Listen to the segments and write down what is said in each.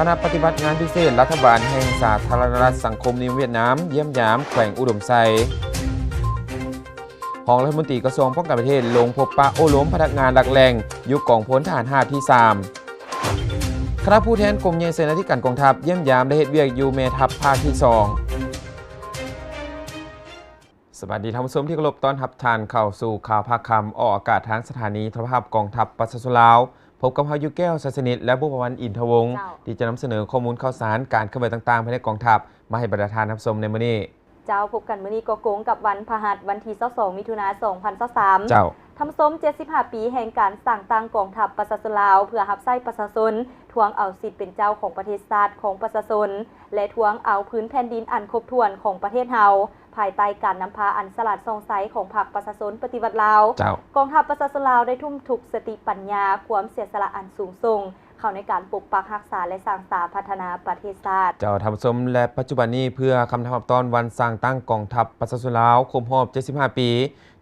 คณะปฏิบัติงานพิเศษรัฐบาลแห่งสาธารณรัฐสังคมนิยมเวียดนามเยี่ยมยามแขวงอุดมไซของรัฐมนตรีกระทรวงป้องกันประเทศลงพบปะโอ้ล้มพนักงานหลักแหล่งยุคกองพลทหารราบที่ 3คณะผู้แทนกรมใหญ่เสนาธิการกองทัพเยี่ยมยามได้เฮ็ดเวียกอยู่แม่ทัพภาคที่ 2สวัสดีท่านผู้ชมที่เคารพต้อนรับท่านเข้าสู่ข่าวภาคค่ำออกอากาศทางสถานีโทรทัศน์กองทัพประชาชนลาวพบกับเฮาอยู่แก้วสัสนิทและบุพวันอินทวงศ์ที่จะนำเสนอข้อมูลข่าวสารการเคลื่อนไหวต่างๆภายในกองทัพมาให้บรรดาท่านรับชมในมื้อนี้เจ้าพบกันมื้อนี้ก็โกงกับวันพฤหัสวันที่22มิถุนายน2023เจ้าทำสม75ปีแห่งการสร้างตั้งกองทัพประชาชนลาวเพื่อรับใช้ประชาชนทวงเอาสิทธิ์เป็นเจ้าของประเทศชาติของประชาชนและทวงเอาพื้นแผ่นดินอันครบถ้วนของประเทศเฮาภายใต้การนำพาอันสลัดส่องใสของพรรคประชาชนปฏิวัติลาวกองทัพประชาชนลาวได้ทุ่มทุกสติปัญญาความเสียสละอันสูงส่งเข้าในการปกปักรักษาและสร้างสรรค์พัฒนาประเทศชาติเจ้าท่านผู้ชมและปัจจุบันนี้เพื่อคำทับตอนวันสร้างตั้งกองทัพประชาชนลาวครบรอบ75ปี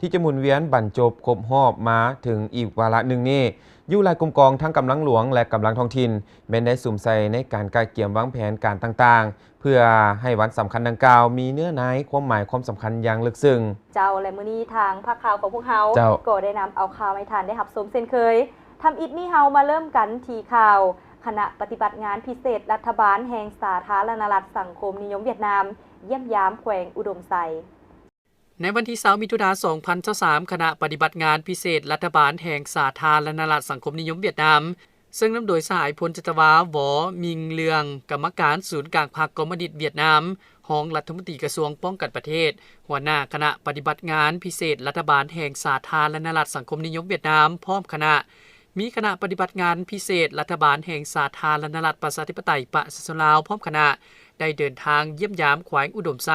ที่จะหมุนเวียนบรรจบครบรอบมาถึงอีกวาระหนึ่งนี้อยู่หลายกลุ่มกองทั้งกำลังหลวงและกำลังท้องถิ่นแม้ได้สุ่มใส่ในการกายเกี่ยมวางแผนการต่างๆเพื่อให้วันสำคัญดังกล่าวมีเนื้อในความหมายความสำคัญอย่างลึกซึ้งเจ้าและมื้อนี้ทางภาคข่าวของพวกเฮาก็ได้นำเอาข่าวให้ทานได้รับชมเช่นเคยทำอิดนี่เฮามาเริ่มกันทีข่าวคณะปฏิบัติงานพิเศษรัฐบาลแห่งสาธารณรัฐสังคมนิยมเวียดนามเยี่ยมยามแขวงอุดมไซในวันที่20มิถุนายน2023คณะปฏิบัติงานพิเศษรัฐบาลแห่งสาธารณรัฐสังคมนิยมเวียดนามซึ่งนำโดยสหายพลจัตวาหวอมิงเลืองกรรมการศูนย์กลางพรรคคอมมิวนิสต์เวียดนามรองรัฐมนตรีกระทรวงป้องกันประเทศหัวหน้าคณะปฏิบัติงานพิเศษรัฐบาลแห่งสาธารณรัฐสังคมนิยมเวียดนามพร้อมคณะมีคณะปฏิบัติงานพิเศษรัฐบาลแห่งสาธารณรัฐประชาธิปไตยประชาชนลาวพร้อมคณะได้เดินทางเยี่ยมยามแขวงอุดมไซ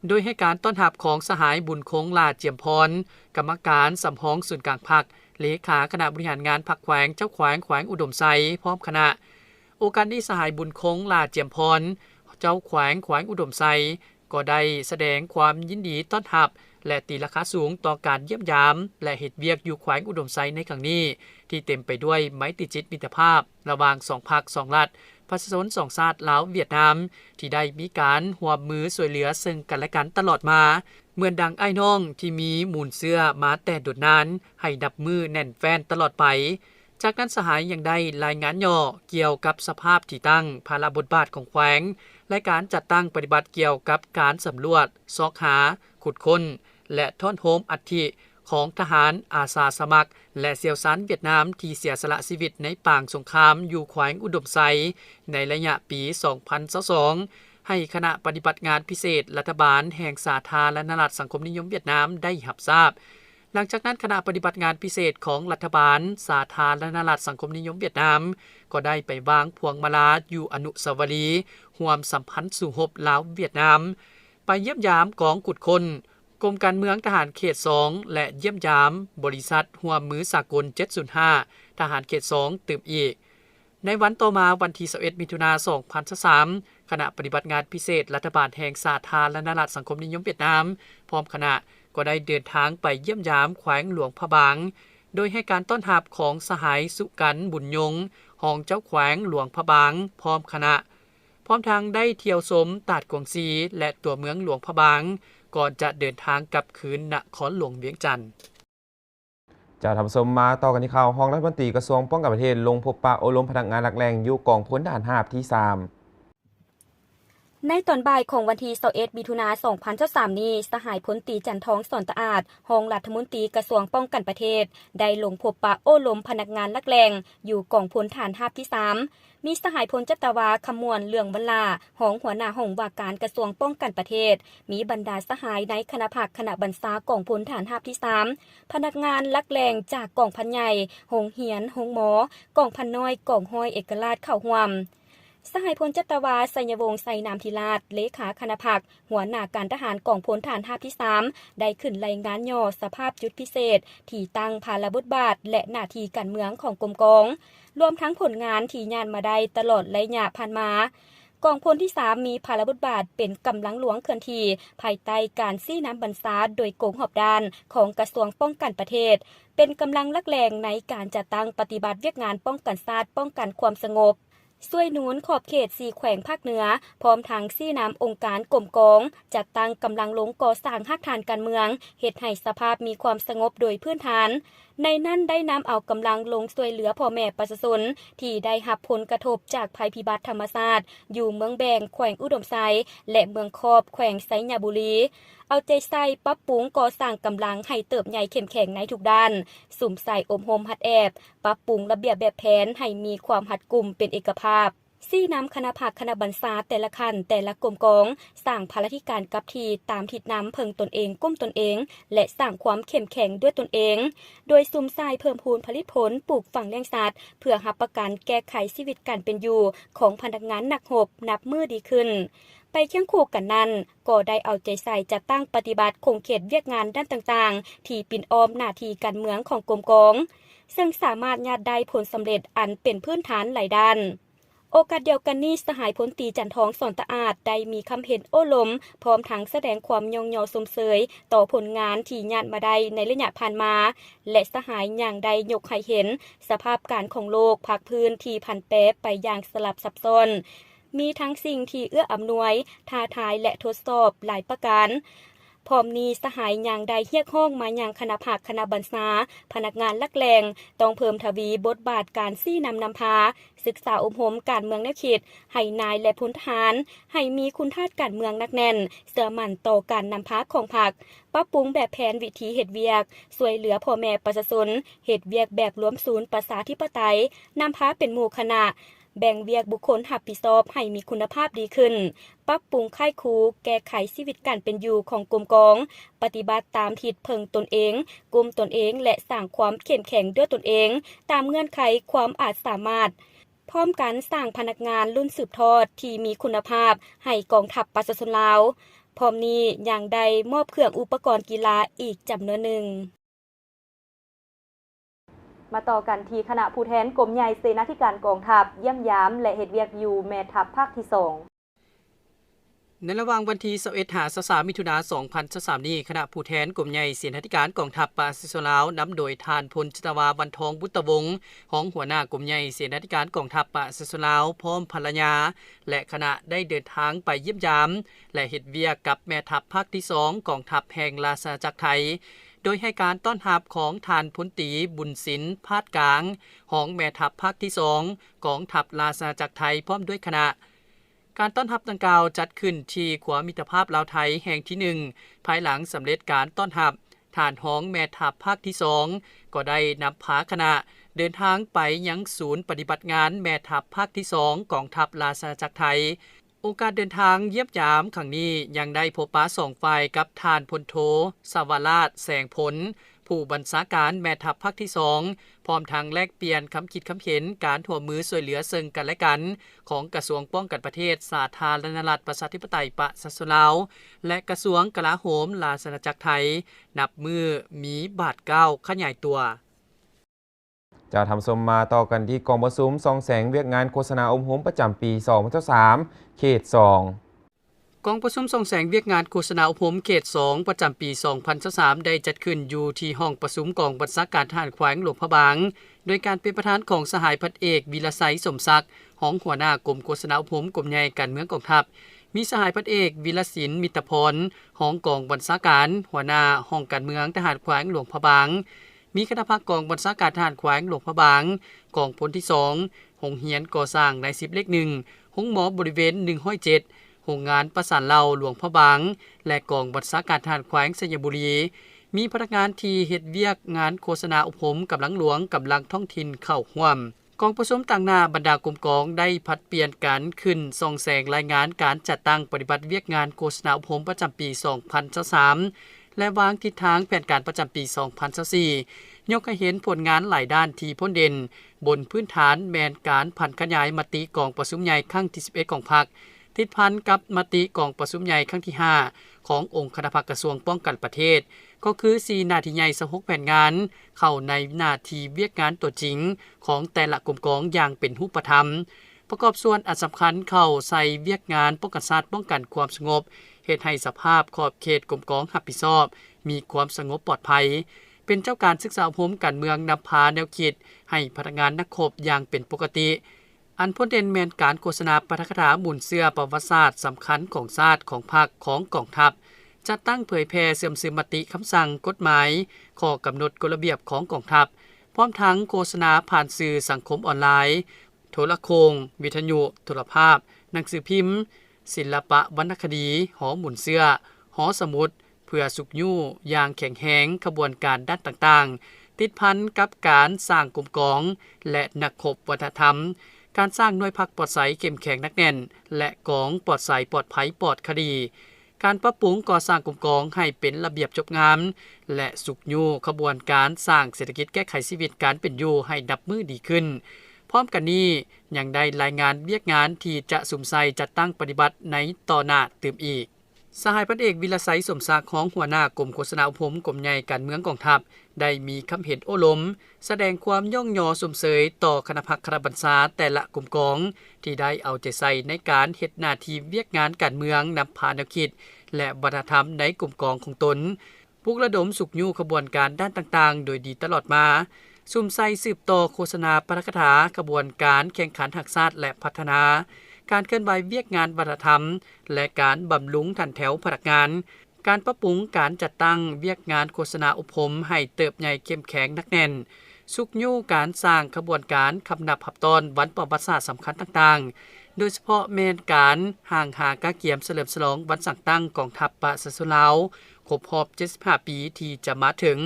โดยให้การต้อนรับของสหายบุญคงลาเจียมพรกรรมการสำรองศูนย์กลางพรรคเลขาคณะบริหารงานพรรคแขวงเจ้าแขวงอุดมไซพร้อมคณะโอกาสนี้สหายบุญคงลาเจียมพรเจ้าแขวงอุดมไซก็ได้แสดงความยินดีต้อนรับและตีราคาสูงต่อการเยี่ยมยามและเฮ็ดเวียกอยู่แขวงอุดมไซในครั้งนี้ที่เต็มไปด้วยไมตรีจิตมิตรภาพระหว่าง2พรรค2รัฐประชาชน2ชาติลาวเวียดนามที่ได้มีการร่วมมือช่วยเหลือซึ่งกันและกันตลอดมาเหมือนดังไอ้น้องที่มีมูลเสื้อมาแต่ดุดนานให้ดับมือแน่นแฟนตลอดไปจากนั้นสหายยังได้รายงานย่อเกี่ยวกับสภาพที่ตั้งภาระบทบาทของแขวงและการจัดตั้งปฏิบัติเกี่ยวกับการสำรวจซอกหาขุดค้นและท่อนโฮมอัฐิของทหารอาสาสมัครและเสี่ยวซันเวียดนามที่เสียสละชีวิตในปางสงครามอยู่แขวงอุดมไซในระยะปี 2022ให้คณะปฏิบัติงานพิเศษรัฐบาลแห่งสาธารณรัฐสังคมนิยมเวียดนามได้รับทราบหลังจากนั้นคณะปฏิบัติงานพิเศษของรัฐบาลสาธารณรัฐสังคมนิยมเวียดนามก็ได้ไปวางพวงมาลาอยู่อนุสาวรีย์ร่วมสัมพันธ์สู่รบลาวเวียดนามไปเยี่ยมยามกองขุดค้นกรมการเมืองทหารเขต2และเยี่ยมยามบริษัทร่วมมือสากล705ทหารเขต2ตื่มอีกในวันต่อมาวันที่21มิถุนายน2023คณะปฏิบัติงานพิเศษรัฐบาลแห่งสาธารณรัฐสังคมนิยมเวียดนามพร้อมคณะก็ได้เดินทางไปเยี่ยมยามแขวงหลวงพระบางโดยให้การต้อนรับของสหายสุกันบุญยงรองเจ้าแขวงหลวงพระบางพร้อมคณะพร้อมทางได้เที่ยวชมตาดกวงซีและตัวเมืองหลวงพระบางก่อนจะเดินทางกลับคืนนครหลวงเวียงจันทน์จะทำสมมาต่อกันที่ข่าวห้องรัฐมนตรีกระทรวงป้องกันประเทศลงพบปะอบรมพนักงานหลักแหล่งอยู่กองพลทหารราบที่ 3ในตอนบ่ายของวันที่21มิถุนายน2023นี้สหายพลตรีจันทองสอนตะอาดรองรัฐมนตรีกระทรวงป้องกันประเทศได้ลงพบปะโอ้ล้มพนักงานหลักแหล่งอยู่กองพลทหารราบที่ 3มีสหายพลจัตวาขมวลเลืองบรรลารองหัวหน้าห้องว่าการกระทรวงป้องกันประเทศมีบรรดาสหายในคณะภาคคณะบัญชากองพลทหารราบที่ 3พนักงานหลักแหล่งจากกองพันใหญ่โรงเรียนโรงหมอกองพันน้อยกองห้อยเอกราชเข้าร่วมสหายพลจัตวาไสยวงศ์ไสนามธิราชเลขาคณะภาคหัวหน้าการทหารกองพลทหารราบที่ 3ได้ขึ้นรายงานย่อสภาพจุดพิเศษที่ตั้งภาระบทบาทและหน้าที่การเมืองของกรมกองรวมทั้งผลงานที่ญาณมาได้ตลอดระยะผ่านมากองพลที่ 3มีภาระบทบาทเป็นกำลังหลวงเคลื่อนที่ภายใต้การซี้น้ำบัญชาโดยกองหอบด้านของกระทรวงป้องกันประเทศเป็นกำลังหลักแหล่งในการจัดตั้งปฏิบัติเวียกงานป้องกันชาติป้องกันความสงบ ช่วยหนุนขอบเขต4แขวงภาคเหนือพร้อมทั้งซี่น้ำองค์การกรมกองจัดตั้งกำลังลงก่อสร้างหักฐานการเมืองเฮ็ดให้สภาพมีความสงบโดยพื้นฐานในนั้นได้นำเอากำลังลงช่วยเหลือพ่อแม่ประชาชนที่ได้รับผลกระทบจากภัยพิบัติธรรมชาติอยู่เมืองแบงแขวงอุดมไซและเมืองคอบแขวงไสยบุรีเอาใจใส่ปรับปรุงก่อสร้างกำลังให้เติบใหญ่เข้มแข็งในทุกด้านสุ่มใส่อมโฮมหัดแอบปรับปรุงระเบียบแบบแผนให้มีความหัดกลุ่มเป็นเอกภาพซี่นำคณะภาคคณะบรรษาแต่ละคันแต่ละกรมกองสร้างภารกิจการกับทีตามทิศน้ำเพิงตนเองก้มตนเองและสร้างความเข้มแข็งด้วยตนเองโดยซุ่มทรายเพิ่มพูนผลิตผลปลูกฝังเลี้ยงสัตว์เพื่อรับประกันแก้ไขชีวิตการเป็นอยู่ของพนักงานนักรบนับมือดีขึ้นไปเคียงคู่กันนั้นก็ได้เอาใจใส่จัดตั้งปฏิบัติคงเขตเวียกงานด้านต่างๆที่ปิ่นอ้อมหน้าที่การเมืองของกรมกองซึ่งสามารถญาติได้ผลสำเร็จอันเป็นพื้นฐานหลายด้านโอกาสเดียวกันนี้สหายพลตรีจันทองสอนตะอาดได้มีคำเห็นโอ้ล้มพร้อมทั้งแสดงความยองยอสมเสยต่อผลงานที่ญาติมาได้ในระยะผ่านมาและสหายอย่างใดยกให้เห็นสภาพการของโลกภาคพื้นที่พันแปรไปอย่างสลับซับซ้อนมีทั้งสิ่งที่เอื้ออำนวยท้าทายและทดสอบหลายประการพร้อมนี้สหายอย่างใดเรียกห้องมาอย่างคณะภาคคณะบรรษาพนักงานลักแรงต้องเพิ่มทวีบทบาทการซี่นำพาศึกษาอบรมการเมืองแนวคิดให้นายและพลทหารให้มีคุณธาตุการเมืองนักแน่นเสื่อมั่นต่อการนำพาของพรรคปรับปรุงแบบแผนวิธีเฮ็ดเวียกช่วยเหลือพ่อแม่ประชาชนเฮ็ดเวียกแบบรวมศูนย์ประชาธิปไตยนำพาเป็นหมู่คณะแบ่งเวียกบุคคลรับผิดชอบให้มีคุณภาพดีขึ้นปรับปรุงค่ายครูแก้ไขชีวิตการเป็นอยู่ของกรมกองปฏิบัติตามทิศเพิงตนเองกลุ่มตนเองและสร้างความเข้มแข็งด้วยตนเองตามเงื่อนไขความอาจสามารถพร้อมกันสร้างพนักงานรุ่นสืบทอดที่มีคุณภาพให้กองทัพประชาชนลาวพร้อมนี้อย่างใดมอบเครื่องอุปกรณ์กีฬาอีกจำนวนหนึ่งมาต่อกันที่คณะผู้แทนกรมใหญ่เสนาธิการกองทัพเยี่ยมยามและเฮ็ดเวียกอยู่แม่ทัพภาคที่2ในระหว่างวันที่21-23 มิถุนายน 2023 นี้คณะผู้แทนกรมใหญ่เสนาธิการกองทัพประชาชนลาวนำโดยท่านพลจิตวาวันทองบุตรวงศ์ของหัวหน้ากรมใหญ่เสนาธิการกองทัพประชาชนลาวพร้อมภรรยาและคณะได้เดินทางไปเยี่ยมยามและเฮ็ดเวียกกับแม่ทัพภาคที่2กองทัพแห่งราชอาณาจักรไทยโดยให้การต้อนรับของท่านพลตรีบุญศิลป์พาดกลางของแม่ทัพภาคที่2กองทัพราชอาณาจักรไทยพร้อมด้วยคณะการต้อนรับดังกล่าวจัดขึ้นที่ขัวมิตรภาพลาวไทยแห่งที่1ภายหลังสำเร็จการต้อนรับท่านของแม่ทัพภาคที่2ก็ได้นำพาคณะเดินทางไปยังศูนย์ปฏิบัติงานแม่ทัพภาคที่2กองทัพราชอาณาจักรไทยโอกาสเดินทางเยี่ยมยามครั้งนี้ยังได้พบปะ2ฝ่ายกับท่านพลโทสวราชแสงผลผู้บัญชาการแม่ทัพภาคที่2พร้อมทั้งแลกเปลี่ยนคำคิดคำเห็นการร่วมมือช่วยเหลือซึ่งกันและกันของกระทรวงป้องกันประเทศสาธารณรัฐประชาธิปไตยประชาชนลาวและกระทรวงกลาโหมราชอาณาจักรไทยนับมือมีบาทเก้าขยายตัวจะทำสมมาต่อกันที่กองประชุมซองแสงเวียกงานโฆษณาอมโหมประจำปี 2023 เขต 2 กองประชุมส่งแสงเวียกงานโฆษณาอบรมเขต 2 ประจำปี 2023 ได้จัดขึ้นอยู่ที่ห้องประชุมกองบัญชาการทหารแขวงหลวงพระบางโดยการเป็นประธานของสหายพันเอกวิรไสสมศักดิ์ของหัวหน้ากรมโฆษณาอบรมกรมใหญ่การเมืองกองทัพมีสหายพันเอกวิรศิลป์มิตรพรของกองบัญชาการหัวหน้าห้องการเมืองทหารแขวงหลวงพระบางมีคณะภาคกองบัญชาการทหารแขวงหลวงพระบางกองพลที่2โรงเรียนก่อสร้างใน10เลข1ห้องหมอบริเวณ107โรงงานประสานเหล่าหลวงพระบางและกองบัญชาการทหารแขวงสยบุรีมีพนักงานที่เฮ็ดเวียกงานโฆษณาอบรมกำลังหลวงกำลังท้องถิ่นเข้าร่วมกองประชุมต่างหน้าบรรดากรมกองได้ผัดเปลี่ยนกันขึ้นส่องแสงรายงานการจัดตั้งปฏิบัติเวียกงานโฆษณาอบรมประจำปี 2023 และวางทิศทางแผนการประจำปี 2024 ยกให้เห็นผลงานหลายด้านที่พ้นเด่นบนพื้นฐานแมนการผันขยายมติกองประชุมใหญ่ครั้งที่ 11 ของพรรคทิศพันกับมติกองประชุมใหญ่ครั้งที่ 5 ขององค์คณะภาคกระทรวงป้องกันประเทศก็คือ4หน้าที่ใหญ่26แผนงานเข้าในหน้าที่เวียกงานตัวจริงของแต่ละกรมกองอย่างเป็นรูปธรรมประกอบส่วนอันสำคัญเข้าใส่เวียกงานป้องกันชาติป้องกันความสงบเฮ็ดให้สภาพขอบเขตกรมกองรับผิดชอบมีความสงบปลอดภัยเป็นเจ้าการศึกษาอบรมการเมืองนำพาแนวคิดให้พนักงานนักรบอย่างเป็นปกติ อันพ้นเด่นแมนการโฆษณาปาฐกถาหมุนเสื้อประวัติศาสตร์สำคัญของชาติของพรรคของกองทัพจัดตั้งเผยแพร่เสื่อมซึมมติคำสั่งกฎหมายข้อกำหนดกฎระเบียบของกองทัพพร้อมทั้งโฆษณาผ่านสื่อสังคมออนไลน์โทรโขงวิทยุโทรภาพหนังสือพิมพ์ศิลปะวรรณคดีหอหมุนเสื้อหอสมุดเพื่อสุกยู่อย่างแข็งแรงขบวนการด้านต่างๆติดพันกับการสร้างกลุ่มกองและนักขบวัฒนธรรมการสร้างหน่วยพักปลอดภัยเข้มแข็งนักแน่นและกองปลอดภัยปลอดภัยปลอดคดีการปรับปรุงก่อสร้างกลุ่มกองให้เป็นระเบียบจบงามและสุกยู่ขบวนการสร้างเศรษฐกิจแก้ไขชีวิตการเป็นอยู่ให้ดับมือดีขึ้นพร้อมกันนี้ยังได้รายงานเวียกงานที่จะสุ่มใส่จัดตั้งปฏิบัติในต่อหน้าเติมอีกสหายพันเอกวิรศัยสมศักดิ์ของหัวหน้ากรมโฆษณาอุปมกรมใหญ่การเมืองกองทัพได้มีคำเห็นโอลมแสดงความย่องยอสมเสยต่อคณะพรรคคณะบัญชาแต่ละกลุ่มกองที่ได้เอาใจใส่ในการเฮ็ดหน้าที่เวียกงานการเมืองนำพาแนวคิดและวัฒนธรรมในกลุ่มกองของตนปลุกระดมสุกยู่ขบวนการด้านต่างๆโดยดีตลอดมาซุ่มใส่สืบต่อโฆษณาปาฐกถาขบวนการแข่งขันทักษะและพัฒนาการเคลื่อนไหวเวียกงานวัฒนธรรมและการบำรุงทันแถวพนักงานการปรับปรุงการจัดตั้งเวียกงานโฆษณาอบรมให้เติบใหญ่เข้มแข็งนักแน่นสุกยู่การสร้างขบวนการคำนับหับตอนวันประวัติศาสตร์สำคัญต่างๆโดยเฉพาะแม่นการห่างหากาเกียมเฉลิมฉลองวันสั่งตั้งกองทัพประชาชนลาวครบรอบ75ปีที่จะมาถึง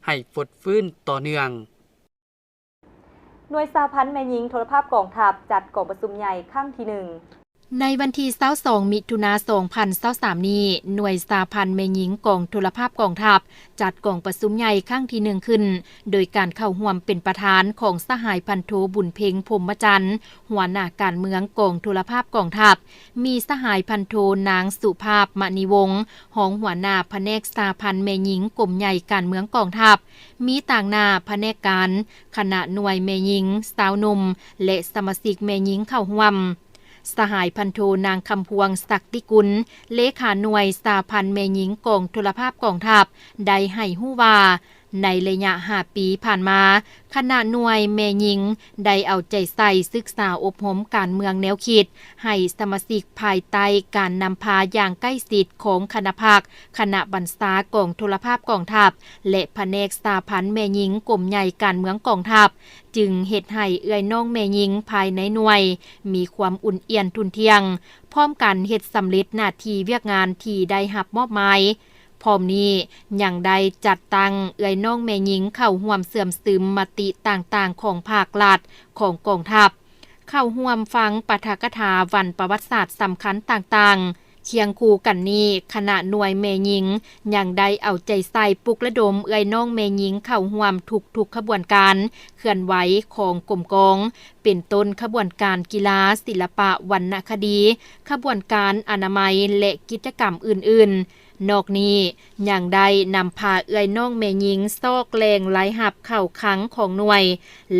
ให้ฟดฟื้นต่อเนื่องหน่วยสหพันธ์แม่หญิงโทรภาพกองทัพจัดกองประชุมใหญ่ครั้งที่ 1ในวันที่22มิถุนายน2023นี้หน่วยสหพันธ์แม่หญิงกองโทรภาพกองทัพจัดกองประชุมใหญ่ครั้งที่ 1ขึ้นโดยการเข้าร่วมเป็นประธานของสหายพันโทบุญเพ็งพรหมจันทร์หัวหน้าการเมืองกองโทรภาพกองทัพมีสหายพันโทนางสุภาพมณีวงศ์รองหัวหน้าแผนกสหพันธ์แม่หญิงกรมใหญ่การเมืองกองทัพมีต่างหน้าแผนกการคณะหน่วยแม่หญิงสาวหนุ่มและสมาชิกแม่หญิงเข้าร่วมสหายพันโทนางคำพวงศักดิกุลเลขาหน่วยสหพันธ์แม่หญิงกองโทรภาพกองทัพได้ให้ฮู้ว่าในระยะ5ปีผ่านมาคณะหน่วยแม่หญิงได้เอาใจใส่ศึกษาอบรมการเมืองแนวคิดให้สมาชิกภายใต้การนำพาอย่างใกล้ชิดของคณะพรรคคณะบัญชากองโทรภาพกองทัพและแผนกสหพันธ์แม่หญิงกรมใหญ่การเมืองกองทัพจึงเฮ็ดให้เอื้อยน้องแม่หญิงภายในหน่วยมีความอุ่นเอียนทุนเทียงพร้อมกันเฮ็ดสำเร็จหน้าที่เวียกงานที่ได้รับมอบหมายพร้อมนี้ยังได้จัดตั้งเอื้อยน้องแม่หญิงเข้าร่วมเสื่อมซึมมติต่างๆของภาครัฐของกองทัพเข้าร่วมฟังปาฐกถาวันประวัติศาสตร์สำคัญต่างๆเคียงคู่กันนี้คณะหน่วยแม่หญิงยังได้เอาใจใส่ปลุกระดมเอื้อยน้องแม่หญิงเข้าร่วมทุกขบวนการเคลื่อนไหวของกรมกองเป็นต้นขบวนการกีฬาศิลปะวรรณคดีขบวนการอนามัยและกิจกรรมอื่นๆนอกนี้ยังได้นำพาเอื้อยน้องแม่หญิงซอกแรงไหลหับเข้าขังของหน่วย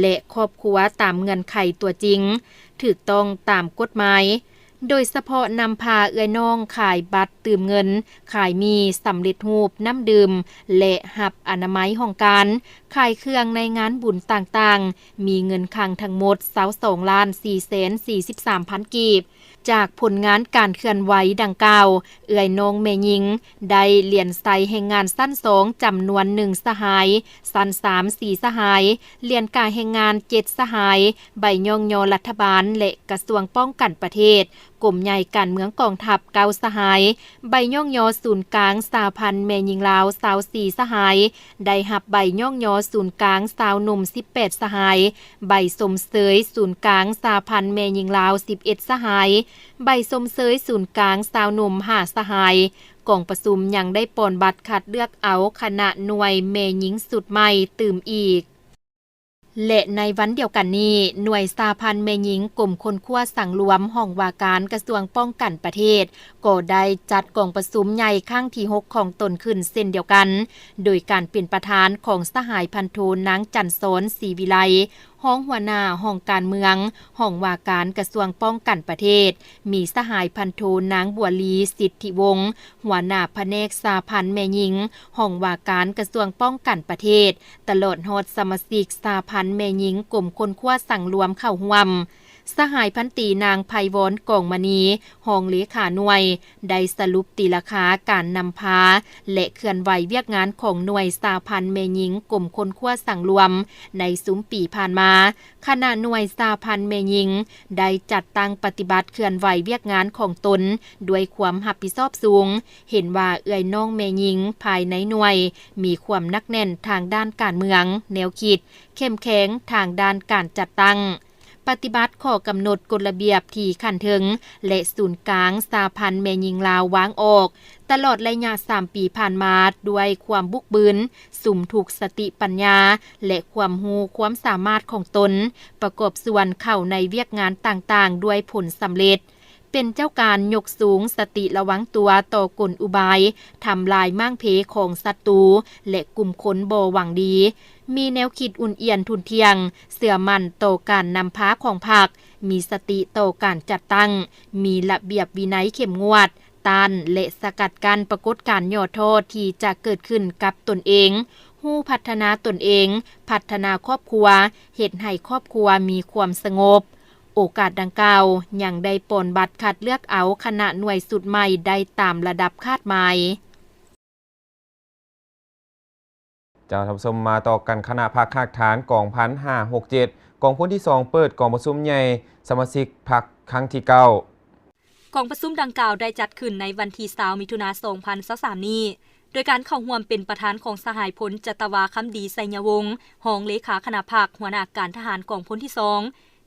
และครอบครัวตามเงื่อนไขตัวจริงถูกต้องตามกฎหมายโดยเฉพาะนำพาเอื้อยน้องขายบัตรตื่มเงินขายมีสำเร็จรูปน้ำดื่มและหับอนามัยห้องการขายเครื่องในงานบุญต่างๆมีเงินคลังทั้งหมด22,443,000 กีบจากผลงานการเคลื่อนไหวดังกล่าวเอื้อยน้องแม่หญิงได้เหรียญไซแห่งงานสั้น2จำนวน1สหายสั้น3 4สหายเหรียญกาแห่งงาน7สหายใบย่องยอรัฐบาลและกระทรวงป้องกันประเทศกรมใหญ่การเมืองกองทัพ9สหายใบย่องยอศูนย์กลางสหพันธ์แม่หญิงลาว24สหายได้รับใบย่องยอศูนย์กลางสาวหนุ่ม18สหายใบสมเสยศูนย์กลางสหพันธ์แม่หญิงลาว11สหายใบสมเสยศูนย์กลางสาวหนุ่ม5สหายกองประชุมยังได้ปอนบัตรคัดเลือกเอาคณะหน่วยแม่หญิงสุดใหม่ตื่มอีกและในวันเดียวกันนี้หน่วยสหพันธ์แม่หญิงกรมคนขั้วสั่งรวมห้องว่าการกระทรวงป้องกันประเทศก็ได้จัดกองประชุมใหญ่ครั้งที่6ของตนขึ้นเช่นเดียวกันโดยการเป็นประธานของสหายพันโทนางจันทร์สอนศรีวิไลห้องหัวหน้าห้องการเมืองห้องว่าการกระทรวงป้องกันประเทศมีสหายพันโทนางบัวลีสิทธิวงศ์หัวหน้าแผนกสหพันธ์แม่หญิงห้องว่าการกระทรวงป้องกันประเทศตลอดฮอดสมาชิกสหพันธ์แม่หญิงกลุ่มคนขั้วสั่งรวมเข้าร่วม สหายพันตีนางไพวรกองมณีหองเลขาหน่วยได้สรุปตีราคาการนำพาและเคลื่อนไหวเวียกงานของหน่วยสาพันธ์แม่หญิงกลุ่มคนขั้วสั่งรวมในซุ้มปีผ่านมาขณะหน่วยสาพันธ์แม่หญิงได้จัดตั้งปฏิบัติเคลื่อนไหวเวียกงานของตนด้วยความรับผิดชอบสูงเห็นว่าเอื้อยน้องแม่หญิงภายในหน่วยมีความนักแน่นทางด้านการเมืองแนวคิดเข้มแข็งทางด้านการจัดตั้งปฏิบัติข้อกำหนดกฎระเบียบที่ขันถึงและศูนย์กลางสาพันธ์แม่หญิงลาววางออกตลอดระยะ3 ปีผ่านมาด้วยความบุกบืนสุ่มถูกสติปัญญาและความรู้ความสามารถของตนประกอบส่วนเข้าในเวียกงานต่างๆด้วยผลสำเร็จเป็นเจ้าการยกสูงสติระวังตัวต่อกลอุบายทำลายมั่งเพของศัตรูและกลุ่มคนบ่หวังดีมีแนวคิดอุ่นเอียนทุนเทียงเสื่อมั่นต่อการนำพาของพรรคมีสติต่อการจัดตั้งมีระเบียบวินัยเข้มงวดต้านและสกัดกั้นปรากฏการณ์ย่อท้อที่จะเกิดขึ้นกับตนเองฮู้พัฒนาตนเองพัฒนาครอบครัวเฮ็ดให้ครอบครัวมีความสงบโอกาสดังกล่าวยังได้ปนบัตรคัดเลือกเอาคณะหน่วยสุดใหม่ได้ตามระดับคาดหมายจะทำสมมาต่อกันคณะพักหักฐานกองพัน567กองพลที่2เปิดกองประชุมใหญ่สมาชิกพักครั้งที่9กองประชุมดังกล่าวได้จัดขึ้นในวันที่20มิถุนายน2023นี้โดยการเข้าร่วมเป็นประธานของสหายพลจตวาคำดีไสยวงศ์รองเลขาคณะพรรคหัวหน้าการทหารกองพลที่2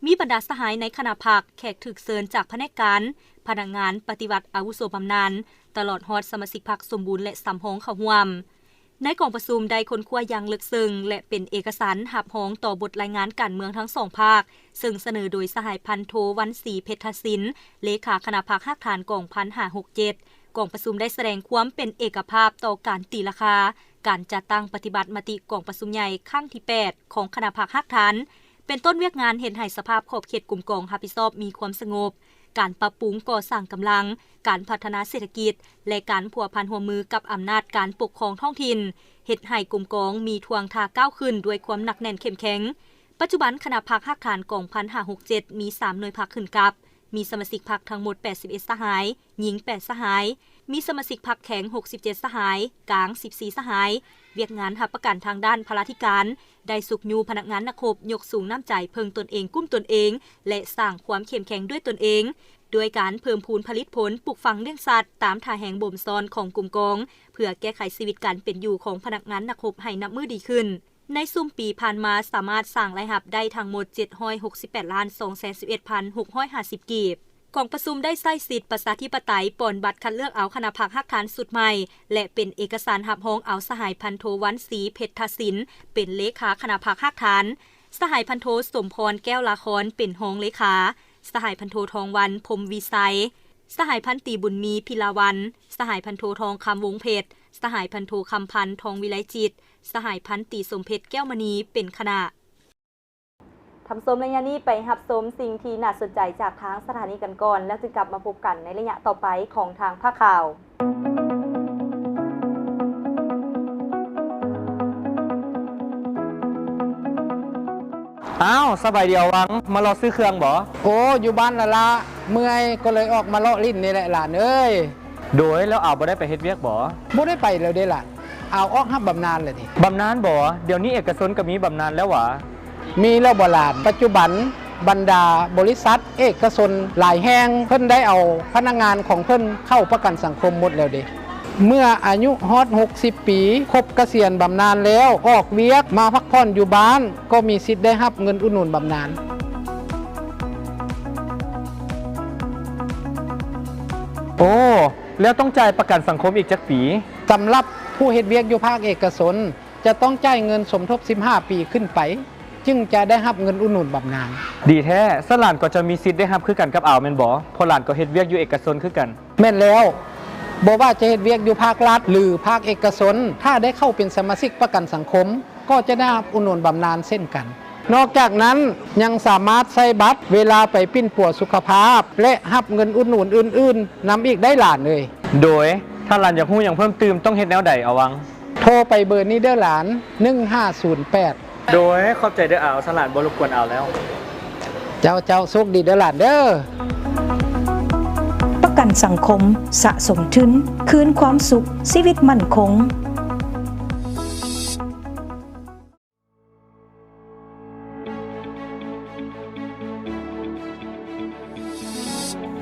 มีบรรดาสหายในคณะพรรคแขกถึกเชิญจากแผนกการพนักงานปฏิบัติอาวุโสบำนาญตลอดฮอดสมาชิกพรรคสมบูรณ์และสำรองเข้าร่วมในกองประชุมได้ค้นคว้าอย่างลึกซึ้งและเป็นเอกสารหับห้องต่อบทรายงานการเมืองทั้ง2ภาคซึ่งเสนอโดยสหายพันโทวันศรีเพชรศิลป์เลขาคณะพรรคหักฐานกองพัน567กองประชุมได้แสดงความเป็นเอกภาพต่อการตีราคาการจัดตั้งปฏิบัติมติกองประชุมใหญ่ครั้งที่8ของคณะพรรคหักฐานเป็นต้นเวียกงานเห็นให้สภาพขอบเขตกลุ่มกองรับผิดชอบมีความสงบการปรับปรุงก่อสร้างกำลังการพัฒนาเศรษฐกิจและการผัวพันหัวมือกับอำนาจการปกครองท้องถิ่นเฮ็ดให้กลุ่มกองมีทวงท่าก้าวขึ้นด้วยความหนักแน่นเข้มแข็งปัจจุบันคณะพรรคหักฐานกองพัน567มี3หน่วยพรรคขึ้นกับมีสมาชิกพรรคทั้งหมด81สหายหญิง8สหายมีสมาชิกพรรคแข็ง67สหายกลาง14สหายเวียกงานรับประกันทางด้านพลาธิการได้สุกยูพนักงานนักคบยกสูงน้ำใจเพิ่งตนเองกุ้มตนเองและสร้างความเข้มแข็งด้วยตนเองด้วยการเพิ่มพูนผลิตผลปลูกฝังเลี้ยงสัตว์ตามท่าแห่งบ่มซอนของกลุ่มกองเพื่อแก้ไขชีวิตการเป็นอยู่ของพนักงานนักคบให้นับมือดีขึ้นในซุ่มปีผ่านมาสามารถสร้างรายรับได้ทั้งหมด 768,211,650 กีบกองประชุมได้ใช้สิทธิประชาธิปไตยป่อนบัตรคัดเลือกเอาคณะพรรคหักฐานสุดใหม่และเป็นเอกสารหับห้องเอาสหายพันโทวันศรีเพชรศิลป์เป็นเลขาคณะพรรคหักฐานสหายพันโทสมพรแก้วลาครเป็นรองเลขาสหายพันโททองวันพรมวิสัยสหายพันตีบุญมีพิลาวันสหายพันโททองคำวงเพชรสหายพันโทคำพันทองวิไลจิตสหายพันตีสมเพชรแก้วมณีเป็นคณะทำส้มระยะนี้ไปหับส้มสิ่งที่น่าสนใจจากทางสถานีกันก่อนแล้วจึงกลับมาพบกันในระยะต่อไปของทางภาคข่าวอ้าวสบายเดียววังมารอซื้อเครื่องบ่โอ้อยู่บ้านละเมื่อยก็เลยออกมาเลาะลิ้นนี่แหละหลานเอ้ยโดยแล้วเอาบ่ได้ไปเฮ็ดเวียกบ่บ่ได้ไปแล้วเด้ล่ะเอาออกฮับบำนาญเลยนี่บำนาญบ่เดี๋ยวนี้เอกชนก็มีบำนาญแล้วหวะมีแล้วบ่หลานปัจจุบันบรรดาบริษัทเอกชนหลายแห่งเพิ่นได้เอาพนักงานของเพิ่นเข้าประกันสังคมหมดแล้วเด้เมื่ออายุฮอด60 ปีครบเกษียณบำนาญแล้วออกเวียกมาพักผ่อนอยู่บ้านก็มีสิทธิ์ได้รับเงินอุดหนุนบำนาญโอ้แล้วต้องจ่ายประกันสังคมอีกจักปีสำหรับผู้เฮ็ดเวียกอยู่ภาคเอกชนจะต้องจ่ายเงินสมทบ15 ปีขึ้นไปจึงจะได้รับเงินอุดหนุนบำนาญดีแท้สหลานก็จะมีสิทธิ์ได้รับคือกันกับอ่าวแม่นบ่เพราะหลานก็เฮ็ดเวียกอยู่เอกชนคือกันแม่นแล้วบ่ว่าจะเฮ็ดเวียกอยู่ภาครัฐหรือภาคเอกชนถ้าได้เข้าเป็นสมาชิกประกันสังคมก็จะได้รับอุดหนุนบำนาญเช่นกันนอกจากนั้นยังสามารถใช้บัตรเวลาไปปิ้นปัวสุขภาพและรับเงินอุดหนุนอื่นๆนำอีกได้หลานเลยโดยถ้าหลานอยากรู้อย่างเพิ่มเติมต้องเฮ็ดแนวใดเอาวังโทรไปเบอร์นี้เด้อหลาน1508โดยขอบใจเด้อเอาสหลานบ่รบกวนเอาแล้ว เจ้าโชคดีเด้อหลานเด้อ ประกันสังคมสะสมทุนคืนความสุขชีวิตมั่นคง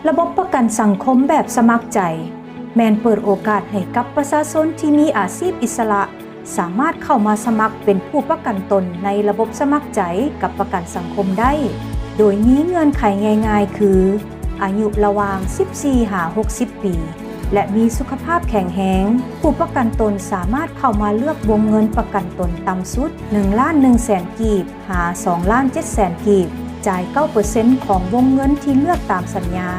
ระบบประกันสังคมแบบสมัครใจแมนเปิดโอกาสให้กับประชาชนที่มีอาชีพอิสระสามารถเข้ามาสมัครเป็นผู้ประกันตนในระบบสมัครใจกับประกันสังคมได้โดยมีเงื่อนไขง่ายๆคืออายุระหว่าง 14-60 ปี และมีสุขภาพแข็งแรงผู้ประกันตนสามารถเข้ามาเลือกวงเงินประกันตนต่ำสุด 1,100,000 กีบหา 2,700,000 กีบจ่าย 9% ของวงเงินที่เลือกตามสัญญา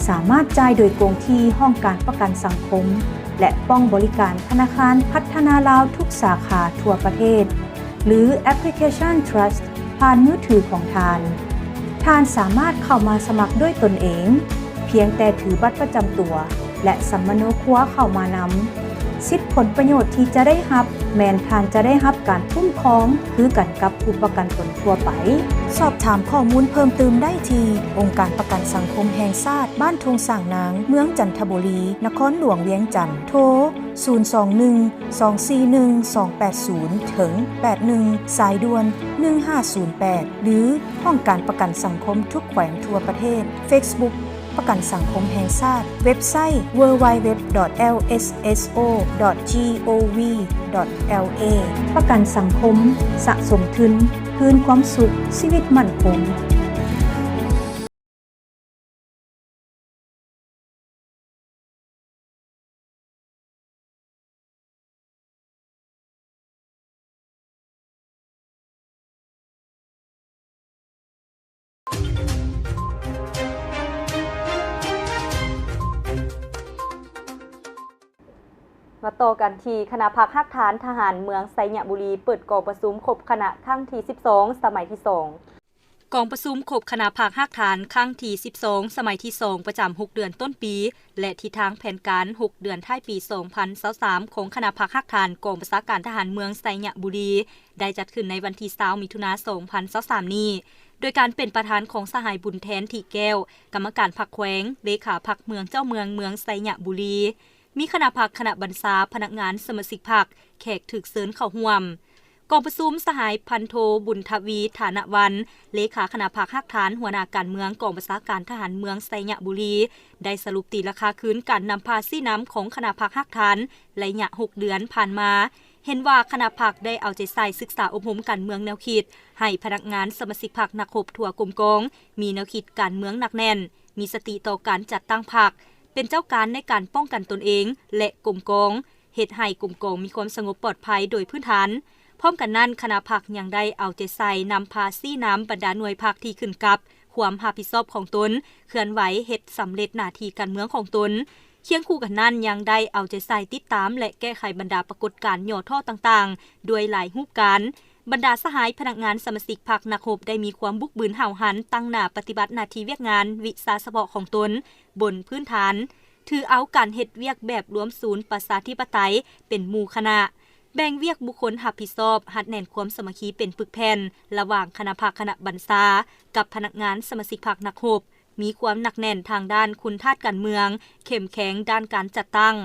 สามารถจ่ายโดยตรงที่ห้องการประกันสังคมและป้องบริการธนาคารพัฒนาลาวทุกสาขาทั่วประเทศหรือแอปพลิเคชัน Trust ผ่านมือถือของท่านสามารถเข้ามาสมัครด้วยตนเองเพียงแต่ถือบัตรประจำตัวและสัมมโนครัวเข้ามานำสิทธิผลประโยชน์ที่จะได้รับแม้นท่านจะได้รับการคุ้มครองคือกันกับผู้ประกันตนทั่วไปสอบถามข้อมูลเพิ่มเติมได้ที่องค์การประกันสังคมแห่งชาติบ้านทงสร้างนางเมืองจันทบุรีนครหลวงเวียงจันทน์โทร 021-241-280 ถึง 81 สายด่วน 1508 หรือห้องการประกันสังคมทุกแขวงทั่วประเทศ Facebookประกันสังคมแห่งชาติเว็บไซต์ www.lsso.gov.la ประกันสังคมสะสมทุนคืนความสุขชีวิตมั่นคงมาต่อกันที่คณะพักฮักฐานทหารเมืองไซยบุรีเปิดกองประชุมครบคณะครั้งที่ 12 สมัยที่ 2 กองประชุมครบคณะภาคฮักฐานครั้งที่ 12 สมัยที่ 2 ประจำ 6 เดือนต้นปี และทิศทางแผนการ 6 เดือนท้ายปี 2023 ของคณะภาคฮักฐานกองบัญชาการทหารเมืองไซยบุรีได้จัดขึ้นในวันที่ 20 มิถุนายน 2023 นี้โดยการเป็นประธานของสหายบุญแทนที่แก้วกรรมการพรรคแขวงเลขาพรรคเมืองเจ้าเมืองไซยบุรีมีคณะพรรคคณะบรรษาพนักงานสมาชิกพรรคแขกถึกเสริญเข้าร่วมกองประชุมสหายพันโทบุญทวีฐานวันเลขาคณะพรรคฮักฐานหัวหน้าการเมืองกองบัญชาการทหารเมืองไซยบุรีได้สรุปตีราคาคืนการนำภาษีน้ำของคณะพรรคฮักฐานระยะ6 เดือนผ่านมาเห็นว่าคณะพรรคได้เอาใจใส่ศึกษาอบรมการเมืองแนวคิดให้พนักงานสมาชิกพรรคนักรบทั่วกลุ่มกองมีแนวคิดการเมืองหนักแน่นมีสติต่อการจัดตั้งพรรคเป็นเจ้าการในการป้องกันตนเองและกลุ่มกองเฮ็ดให้กลุ่มกองมีความสงบปลอดภัยโดยพื้นฐานพร้อมกันนั้นคณะพรรคยังได้เอาใจใส่นำภาษีน้ำบรรดาหน่วยพรรคที่ขึ้นกับความรับผิดชอบของตนเคลื่อนไหวเฮ็ดสำเร็จหน้าที่การเมืองของตนเคียงคู่กันนั้นยังได้เอาใจใส่ติดตามและแก้ไขบรรดาปรากฏการณ์ย่อท่อต่างๆด้วยหลายรูปการบรรดาสหายพนักงานสมาชิกพรรคนักรบได้มีความบุกบืนห่าวหันตั้งหน้าปฏิบัติหน้าที่เวียกงานวิสาเฉพาะของตนบนพื้นฐานถือเอาการเฮ็ดเวียกแบบรวมศูนย์ประชาธิปไตยเป็นหมู่คณะแบ่งเวียกบุคคลรับผิดชอบหัดแน่นความสามัคคีเป็นปึกแผ่นระหว่างคณะพรรคคณะบรรษากับพนักงานสมาชิกพรรคนักรบมีความหนักแน่นทางด้านคุณธาตุการเมืองเข้มแข็งด้านการจัดตั้ง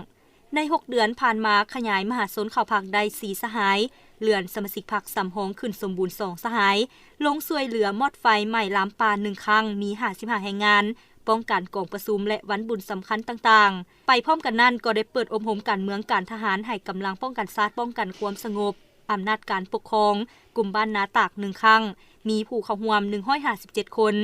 ใน6 เดือนผ่านมาขยายมหาชนเข้าพรรคได้4 สหายเลื่อนสมาชิกพรรคสำรองขึ้นสมบูรณ์2 สหายลงช่วยเหลือมอดไฟใหม่ลามปาน1 ครั้งมี55แห่งงานป้องกันกองประชุมและวันบุญสำคัญต่างๆไปพร้อมกันนั้นก็ได้เปิดอบรมการเมืองการทหารให้กำลังป้องกันชาติป้องกันความสงบอำนาจการปกครองกลุ่มบ้านนาตาก1 ครั้งมีผู้เข้าร่วม157 คน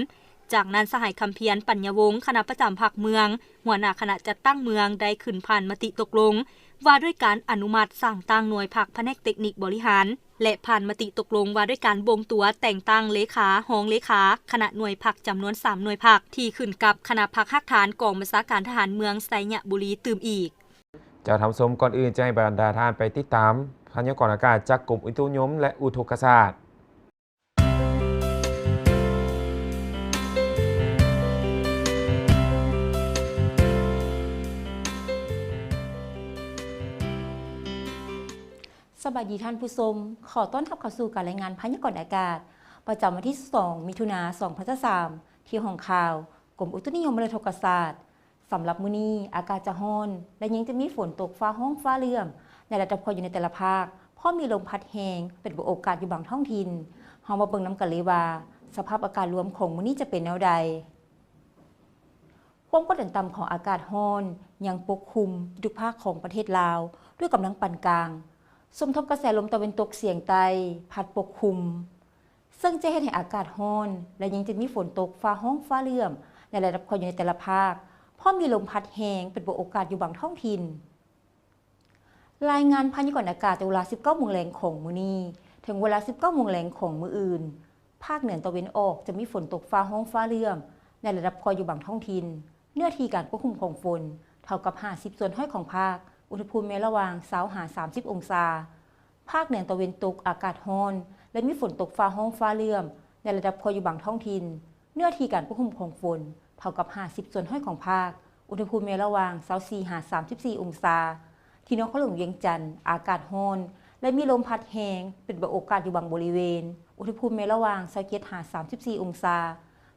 จากนั้นสหายคำเพียรปัญญวงศ์คณะประจำพรรคเมืองหัวหน้าคณะจัดตั้งเมืองได้ขึ้นผ่านมติตกลงว่าด้วยการอนุมัติสั่งตั้งหน่วยพรรคแผนกเทคนิคบริหารและผ่านมติตกลงว่าด้วยการบ่งตัวแต่งตั้งเลขาห้องเลขาคณะหน่วยพรรคจำนวน3 หน่วยพรรคที่ขึ้นกับคณะพรรคฮักฐานกองบัญชาการทหารเมืองไซยบุรีตื่มอีกเจ้าทำสมก่อนอื่นจะให้บรรดาท่านไปติดตามพยากรณ์อากาศจากกรมอุตุนิยมและอุทกศาสตร์สวัสดีท่านผู้ชมขอต้อนรับเข้าสู่การรายงานพยากรณ์อากาศ ประจำวันที่ 2 มิถุนายน 2023 ที่ห้องข่าวกรมอุตุนิยมวิทยาศาสตร์สำหรับมื้อนี้อากาศจะร้อนและยังจะมีฝนตกฟ้าห้องฟ้าเลื่อมในระดับพออยู่ในแต่ละภาคพร้อมมีลมพัดแรงเป็นโอกาสอยู่บางท้องถิ่นเฮามาเบิ่งนำกันเลยว่าสภาพอากาศรวมของมื้อนี้จะเป็นแนวใดความกดดันต่ำของอากาศร้อนยังปกคลุมทุกภาคของประเทศลาวด้วยกำลังปานกลางสมทบกระแสลมตะวันตกเฉียงใต้พัดปกคลุมซึ่งจะเฮ็ดให้อากาศร้อนและยังจะมีฝนตกฟ้าห้องฟ้าเลื่อมในระดับพออยู่ในแต่ละภาคพร้อมมีลมพัดแรงเป็นโอกาสอยู่บางท้องถิ่นรายงานพยากรณ์อากาศในเวลา 19:00 น.แลงของมื้อนี้ถึงเวลา 19:00 น.แลงของมื้ออื่นภาคเหนือตะวันออกจะมีฝนตกฟ้าห้องฟ้าเลื่อมในระดับพออยู่บางท้องถิ่นเนื้อที่การควบคุมของฝนเท่ากับ50 ส่วนร้อยของภาคอุณหภูมิระหว่าง20-30 องศาภาคเหนือตะวันตกอากาศร้อนและมีฝนตกฟ้าห้องฟ้าเลื่อมในระดับพออยู่บางท้องถิ่นเนื้อที่การควบคุมของฝนเท่ากับ50 ส่วนร้อยของภาคอุณหภูมิระหว่าง24-34 องศาที่นครหลวงเวียงจันทร์อากาศร้อนและมีลมพัดแรงเป็นโอกาสอยู่บางบริเวณอุณหภูมิระหว่าง27-34 องศา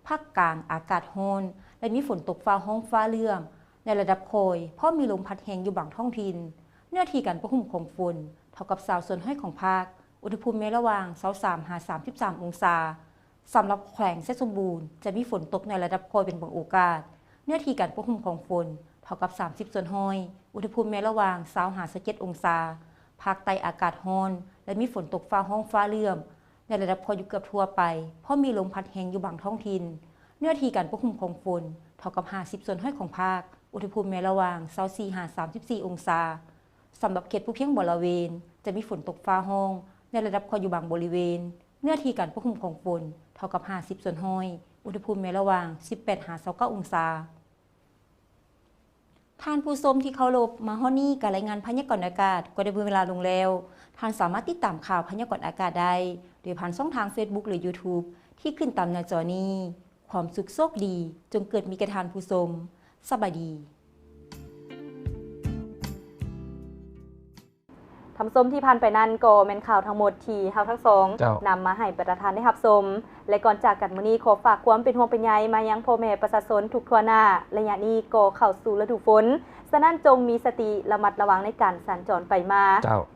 ภาคกลางอากาศร้อนและมีฝนตกฟ้าห้องฟ้าเลื่อมในระดับโคยเพราะมีลมพัดแรงอยู่บางท้องถิ่นเนื้อที่การควบคุมของฝนเท่ากับ20 ส่วนร้อยของภาคอุณหภูมิระหว่าง23-33 องศาสำหรับแขวงเซสมบูรณ์จะมีฝนตกในระดับโคยเป็นบางโอกาสเนื้อที่การควบคุมของฝนเท่ากับ30 ส่วนร้อยอุณหภูมิระหว่าง20-27 องศาภาคใต้อากาศร้อนและมีฝนตกฟ้าห้องฟ้าเลื่อมในระดับพออยู่เกือบทั่วไปเพราะมีลมพัดแรงอยู่บางท้องถิ่นเนื้อที่การควบคุมของฝนเท่ากับ50 ส่วนร้อยของภาคอุณหภูมิระหว่าง24-34 องศาสำหรับเขตภูเพียงบริเวณจะมีฝนตกฟ้าห้องในระดับพออยู่บางบริเวณเนื้อที่การควบคุมของฝนเท่ากับ50 ส่วนร้อยอุณหภูมิระหว่าง18-29 องศาท่านผู้ชมที่เคารพมาฮอดนี้การรายงานพยากรณ์อากาศก็ได้เวลาลงแล้วท่านสามารถติดตามข่าวพยากรณ์อากาศได้โดยผ่านช่องทาง Facebook หรือ YouTube ที่ขึ้นตามหน้าจอนี้ความสุขโชคดีจงเกิดมีแก่ท่านผู้ชมสบายดีทำส้มที่พันไปนั่นก็เป็นข่าวทั้งหมดที่เฮาทั้งสองนำมาให้ประธานได้รับชมและก่อนจากกันมื้อนี้ขอฝากความเป็นห่วงเป็นใยมายังพ่อแม่ประชาชนทุกทั่วหน้าระยะนี้ก็เข้าสู่ฤดูฝนฉะนั้นจงมีสติระมัดระวังในการสัญจรไปมา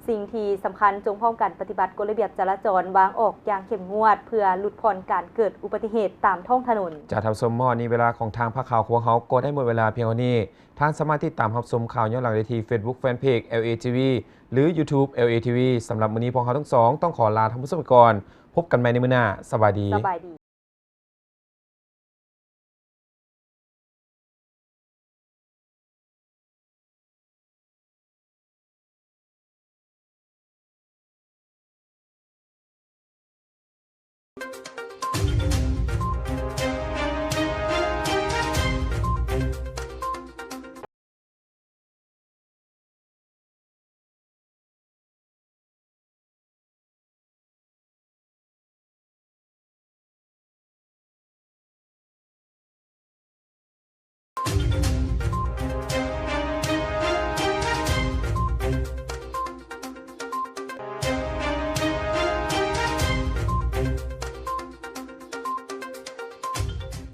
สิ่งที่สำคัญจงพร้อมกันปฏิบัติกฎระเบียบจราจรวางออกอย่างเข้มงวดเพื่อลดผ่อนการเกิดอุบัติเหตุตามท้องถนนจะทำสมมอนี้เวลาของทางภาคข่าวของเขาก็ได้หมดเวลาเพียงเท่านี้ท่านสามารถติดตามรับชมข่าวย้อนหลังได้ที่ Facebook Fanpage LATV หรือ YouTube LATV สำหรับมื้อนี้พวกเขาทั้งสองต้องขอลาท่านผู้ชมไปก่อนพบกันใหม่ในมื้อหน้าสวัสดี